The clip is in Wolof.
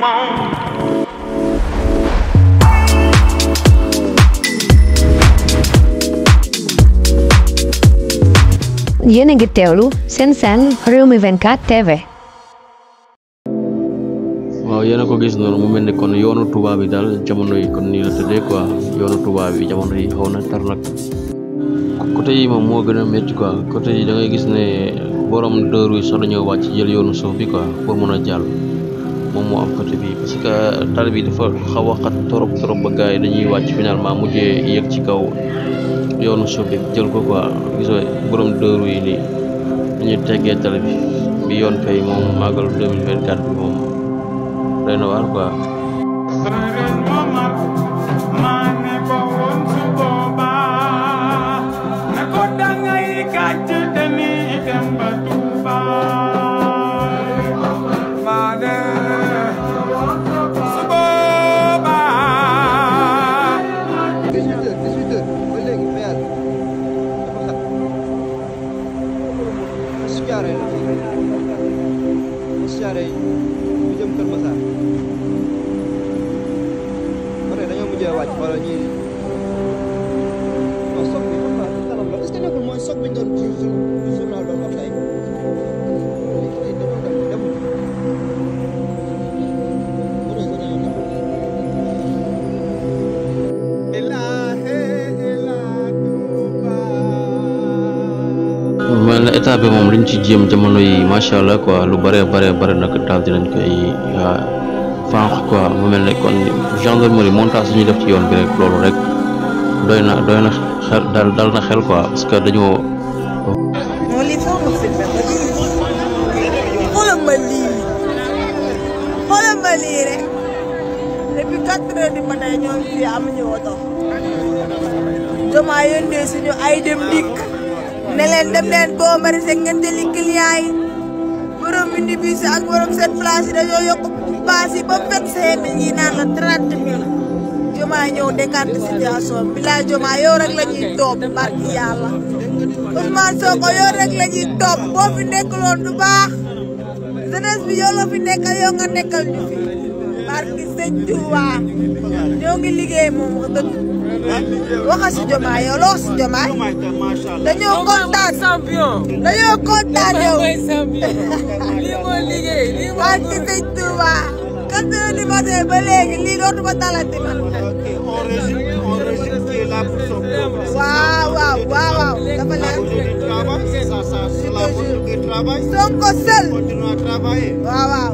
yéen a ngi teewlu seen Rewmi 24 TV. waaw yéen a ko gis noonu mu mel ni kon yoonu Touba bi daal jamono yi kon nii la tëddee quoi yoonu Touba bi jamono yi xaw na tar nag côté yi moom moo gën a métti quoi côté yi da ngay gis ne borom dëru yi sax dañoo wàcc jël yoonu suuf bi quoi pour mën a jàll moom moo am côté bi parce que tali bi dafa xaw a xat trop ba gars yi dañuy wàcc finalement mujjee yëg ci kaw yoonu suuf bi jël ko quoi gisoo borom dëru yi nii dañuy teggee tali bi yoon kay moom màggal 2024 bi moom doy na waar quoi. mel na état bi moom liñ ci jéem jamono yi macha allah quoi lu bare nag daal dinañ koy fànq quoi mu mel ne kon gendarmerie montage yi ñuy def ci yoon bi rek loolu rek doy na xel dal na xel quoi parce que dañoo. xoolal ma lii rek depuis 4 heures du matin ñoo ngi fii amuñu woto Diomaye yónnee suñu ay dem dikk ne leen dem leen boo marisé ngeen jëli client yi borom indi bis ak borom seen place yi dañoo yokk paas yi ba 25 000 yi naan la 30 000 Diomaye ñëw décante situation bi la Diomaye yow rek la ñuy topp barki yàlla Ousmane Sonko yow rek la ñuy topp boo fi nekkuloon du baax jeunesse bi yow la fi nekkal yow nga nekkal ñu fi barki sëñ Touba ñoo ngi liggéey moom nga dëgg waxa si Diomaye yow loo si Diomaye dañoo kontaan yow lii mooy liggéey lii barki sëñ Touba 4 heures du matin ba léegi lii dootuma talati man waaw dafa leer Sonko seul waaw